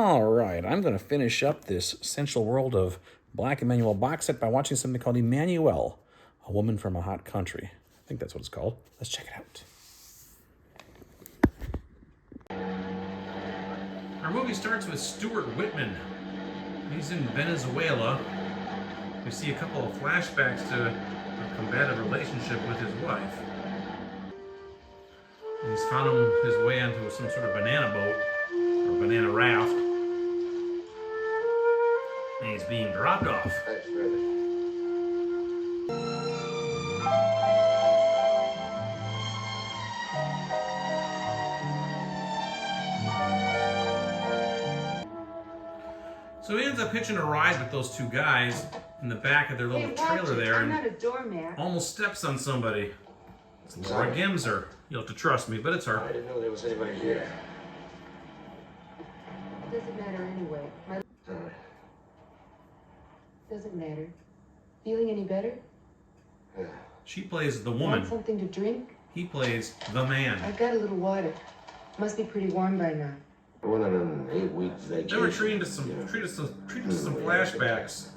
All right, I'm going to finish up this Essential World of Black Emmanuelle box set by watching something called EMANUELLE, A Woman from a Hot Country. I think that's what it's called. Let's check it out. Our movie starts with Stuart Whitman. He's in Venezuela. We see a couple of flashbacks to a combative relationship with his wife. And he's found his way onto some sort of banana boat, or banana raft. And he's being dropped off. Thanks, brother. So he ends up hitching a ride with those two guys in the back of their little trailer there, I'm and not a doormat. almost steps on somebody. It's Laura Gimser. You'll have to trust me, but it's her. I didn't know there was anybody here. It doesn't matter anyway. Sorry. Doesn't matter. Feeling any better? Yeah. She plays the Want woman. something to drink? He plays the man. I've got a little water. Must be pretty warm by now. I went on an 8-week vacation. They were treated to some flashbacks.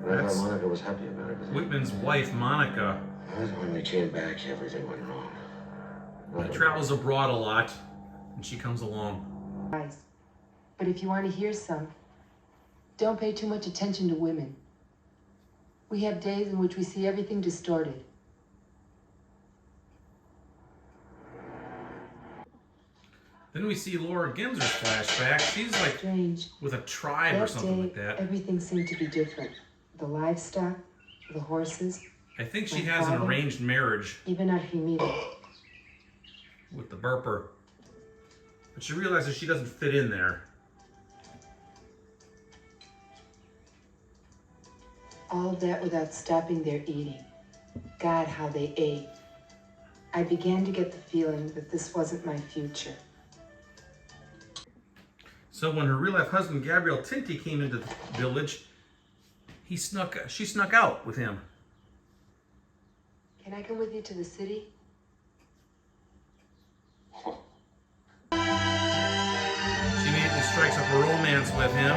That's... Monica was happy about it. Whitman's wife, Monica, When we came back, everything went wrong. travels abroad a lot, and she comes along. Nice. But if you want to hear some, don't pay too much attention to women. We have days in which we see everything distorted. Then we see Laura Gimser's flashback. She's like Strange. with a tribe or something like that. Everything seemed to be different. The livestock, the horses, I think she My has an father? arranged marriage even Argimiro. with the burper. But she realizes she doesn't fit in there. All of that without stopping their eating. God, how they ate. I began to get the feeling that this wasn't my future. So when her real-life husband, Gabriel Tinti, came into the village, she snuck out with him. Can I come with you to the city? She immediately strikes up a romance with him.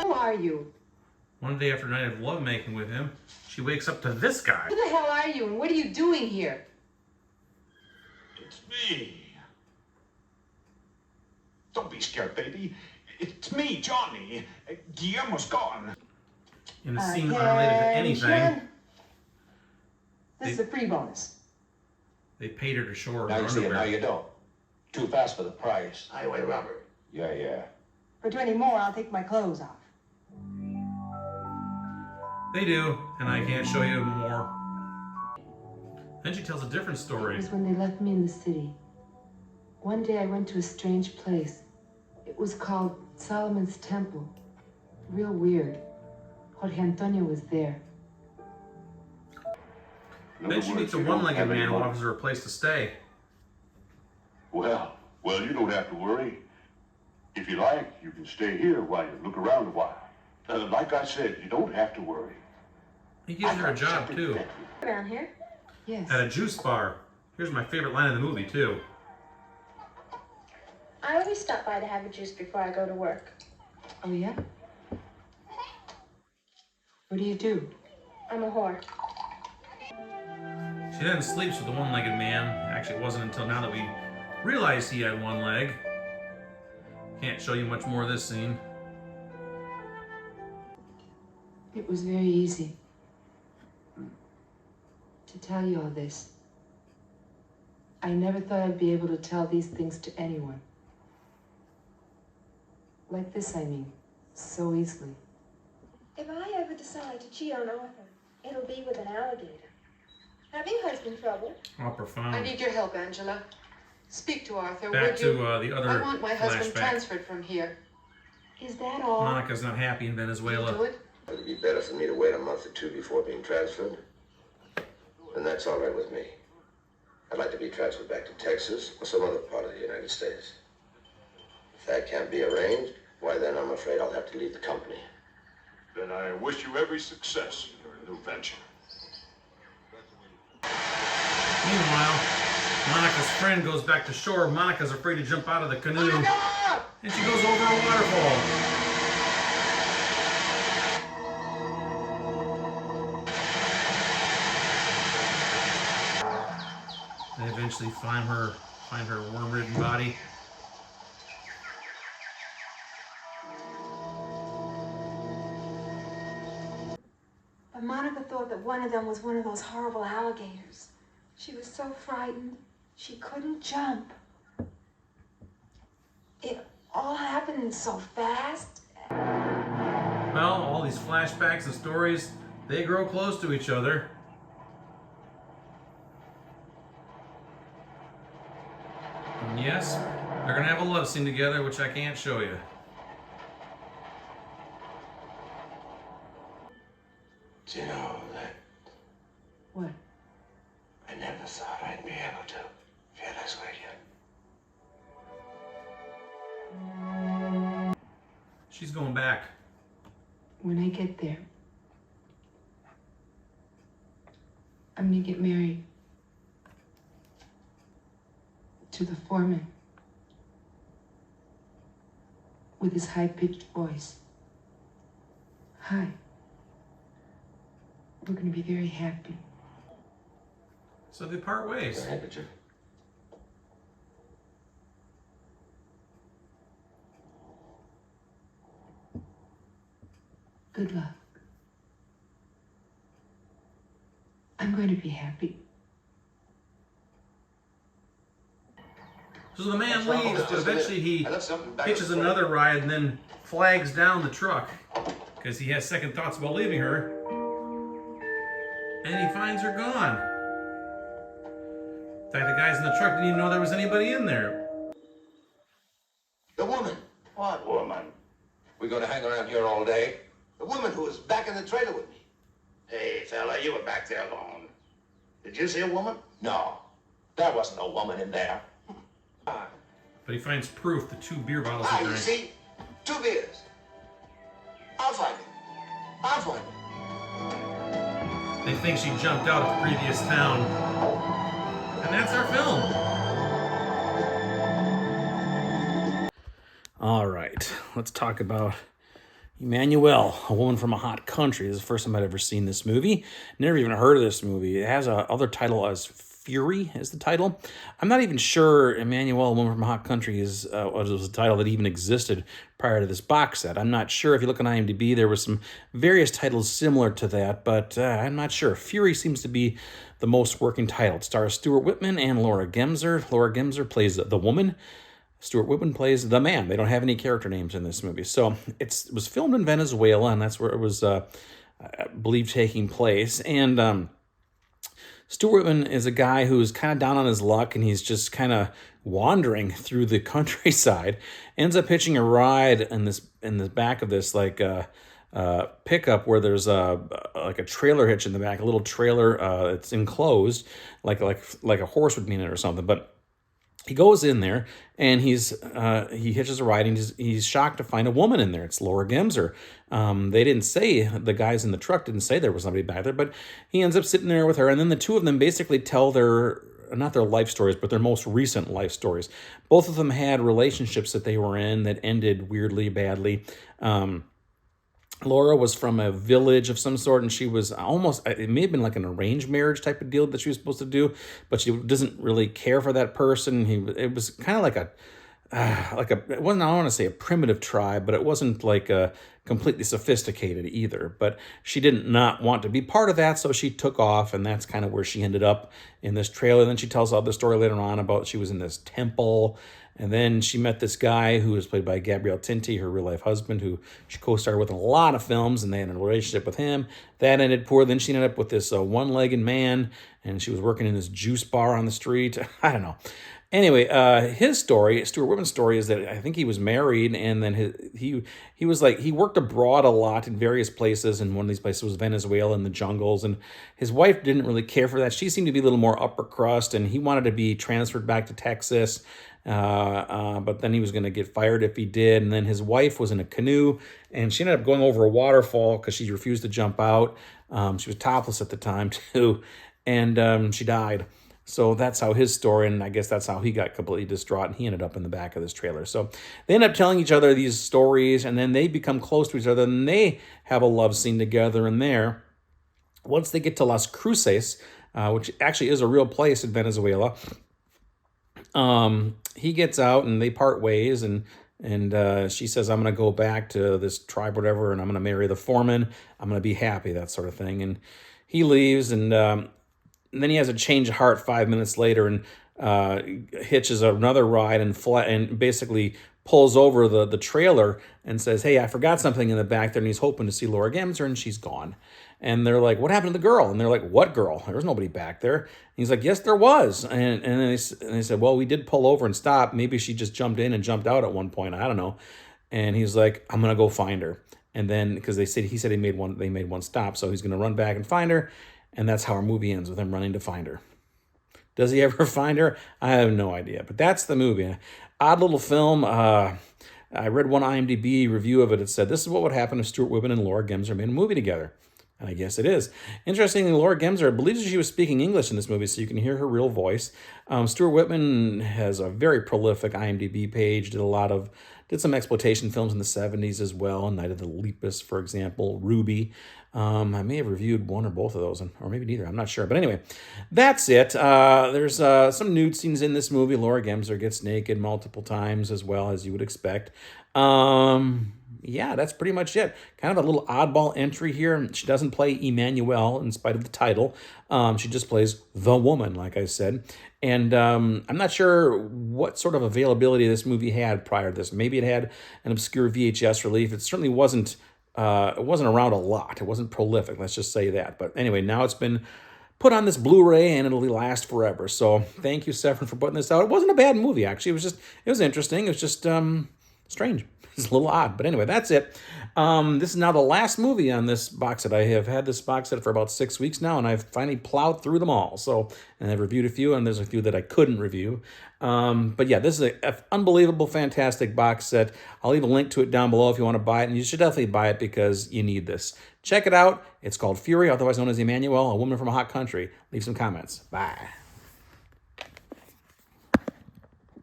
Who are you? One day after a night of lovemaking with him, she wakes up to this guy. Who the hell are you and what are you doing here? It's me. Don't be scared, baby. It's me, Johnny. Guillermo's gone. In a scene unrelated to anything, This is a free bonus. they paid her to show her Now you see it, now underwear. you don't. Too fast for the price. Highway robbery. Yeah. For 20 more, I'll take my clothes off. They do, and I can't show you more. Then she tells a different It story. was when they left me in the city. One day I went to a strange place. It was called Solomon's Temple. Real weird. Jorge Antonio was there. Then she meets a one-legged man who offers her a place to stay. Well, you don't have to worry. If you like, you can stay here while you look around a while. Like I said, you don't have to worry. He gives her a job, too, Around here? Yes. at a juice bar. Here's my favorite line in the movie, too. I always stop by to have a juice before I go to work. Oh, yeah? What do you do? I'm a whore. She then sleeps with the one-legged man. Actually, it wasn't until now that we realized he had one leg. Can't show you much more of this scene. It was very easy to tell you all this. I never thought I'd be able to tell these things to anyone. Like this, I mean, so easily. If I ever decide to cheat on Arthur, it'll be with an alligator. Having husband trouble. How profound. I need your help, Angela. Speak to Arthur, Back would to you? the other I want my husband flashback. transferred from here. Is that all? Monica's not happy in Can you do Venezuela. it? Would it be better for me to wait a month or two before being transferred? And that's all right with me. I'd like to be transferred back to Texas or some other part of the United States. If that can't be arranged, why then I'm afraid I'll have to leave the company. Then I wish you every success in your new venture. Meanwhile, Monica's friend goes back to shore. Monica's afraid to jump out of the canoe. And she goes over a waterfall. They eventually find her worm-ridden body. But Monica thought that one of them was one of those horrible alligators. She was so frightened, she couldn't jump. It all happened so fast. Well, all these flashbacks and stories, they grow close to each other. And yes, they're gonna have a love scene together, which I can't show you. Do you know that What? I never thought I'd be able to feel this way again? She's going back. When I get there, I'm gonna get married to the foreman with his high-pitched voice. Hi. We're gonna be very happy. So they part ways. Your handkerchief. Good luck. I'm going to be happy. So the man leaves, but eventually he hitches another ride and then flags down the truck because he has second thoughts about leaving her. And he finds her gone. In fact, the guys in the truck didn't even know there was anybody in there. The woman. What woman? We gonna hang around here all day? The woman who was back in the trailer with me. Hey, fella, you were back there alone. Did you see a woman? No. There wasn't no woman in there. But he finds proof, the 2 beer bottles he You drank. see? 2 beers. I'll find it. I'll find it. They think she jumped out of the previous town. And that's our film. All right, let's talk about Emmanuelle, A Woman from a Hot Country. This is the first time I'd ever seen this movie. Never even heard of this movie. It has a other title as Fury is the title. I'm not even sure Emmanuelle, A Woman from a Hot Country was a title that even existed prior to this box set. I'm not sure. If you look on IMDb, there was some various titles similar to that, but I'm not sure. Fury seems to be the most working title. It stars Stuart Whitman and Laura Gemser. Laura Gemser plays the woman. Stuart Whitman plays the man. They don't have any character names in this movie. So it was filmed in Venezuela, and that's where it was, I believe, taking place. And Stuart Whitman is a guy who's kind of down on his luck, and he's just kind of wandering through the countryside. Ends up hitching a ride in the back of this pickup where there's like a trailer hitch in the back, a little trailer. It's enclosed, like a horse would be in it or something, but. He goes in there and he hitches a ride and he's shocked to find a woman in there. It's Laura Gemser. They didn't say, the guys in the truck didn't say there was somebody back there, but he ends up sitting there with her. And then the 2 of them basically tell not their life stories, but their most recent life stories. Both of them had relationships that they were in that ended weirdly, badly. Laura was from a village of some sort, and she was it may have been like an arranged marriage type of deal that she was supposed to do, but she doesn't really care for that person. It was kind of it wasn't, I don't want to say a primitive tribe, but it wasn't like a completely sophisticated either. But she did not want to be part of that, so she took off, and that's kind of where she ended up in this trailer. And then she tells all the story later on about she was in this temple. And then she met this guy who was played by Gabriel Tinti, her real-life husband, who she co-starred with in a lot of films, and they had a relationship with him. That ended poor. Then she ended up with this one-legged man, and she was working in this juice bar on the street. I don't know. Anyway, his story, Stuart Whitman's story, is that I think he was married, and then he worked abroad a lot in various places, and one of these places was Venezuela in the jungles, and his wife didn't really care for that. She seemed to be a little more upper crust, and he wanted to be transferred back to Texas, but then he was going to get fired if he did. And then his wife was in a canoe, and she ended up going over a waterfall because she refused to jump out. She was topless at the time too, and she died. So that's how his story, and I guess that's how he got completely distraught, and he ended up in the back of this trailer. So they end up telling each other these stories, and then they become close to each other, and they have a love scene together in there. Once they get to Las Cruces, which actually is a real place in Venezuela, he gets out and they part ways, and she says, I'm going to go back to this tribe, whatever, and I'm going to marry the foreman. I'm going to be happy, that sort of thing. And he leaves, and then he has a change of heart 5 minutes later and hitches another ride and basically pulls over the trailer and says, hey, I forgot something in the back there, and he's hoping to see Laura Gemser, and she's gone. And they're like, what happened to the girl? And they're like, what girl? There was nobody back there. And he's like, yes, there was. And then they said, well, we did pull over and stop. Maybe she just jumped in and jumped out at one point. I don't know. And he's like, I'm going to go find her. And then, because he said they made one stop, so he's going to run back and find her. And that's how our movie ends, with him running to find her. Does he ever find her? I have no idea. But that's the movie. Odd little film. I read one IMDb review of it. It said, this is what would happen if Stuart Whitman and Laura Gemser made a movie together. And I guess it is. Interestingly, Laura Gemser believes she was speaking English in this movie, so you can hear her real voice. Stuart Whitman has a very prolific IMDb page, did some exploitation films in the 70s as well, Night of the Lepus, for example, Ruby. I may have reviewed one or both of those, or maybe neither, I'm not sure. But anyway, that's it. There's some nude scenes in this movie. Laura Gemser gets naked multiple times, as well, as you would expect. Yeah, that's pretty much it. Kind of a little oddball entry here. She doesn't play Emmanuelle in spite of the title. She just plays the woman, like I said. And I'm not sure what sort of availability this movie had prior to this. Maybe it had an obscure VHS release. It certainly wasn't around a lot. It wasn't prolific, let's just say that. But anyway, now it's been put on this Blu-ray, and it'll last forever. So thank you, Severin, for putting this out. It wasn't a bad movie, actually. It was interesting. It was just strange. It's a little odd. But anyway, that's it. This is now the last movie on this box set. I have had this box set for about 6 weeks now, and I've finally plowed through them all. And I've reviewed a few, and there's a few that I couldn't review. But yeah, this is an unbelievable, fantastic box set. I'll leave a link to it down below if you want to buy it, and you should definitely buy it because you need this. Check it out. It's called Fury, otherwise known as Emmanuelle, a woman from a hot country. Leave some comments. Bye.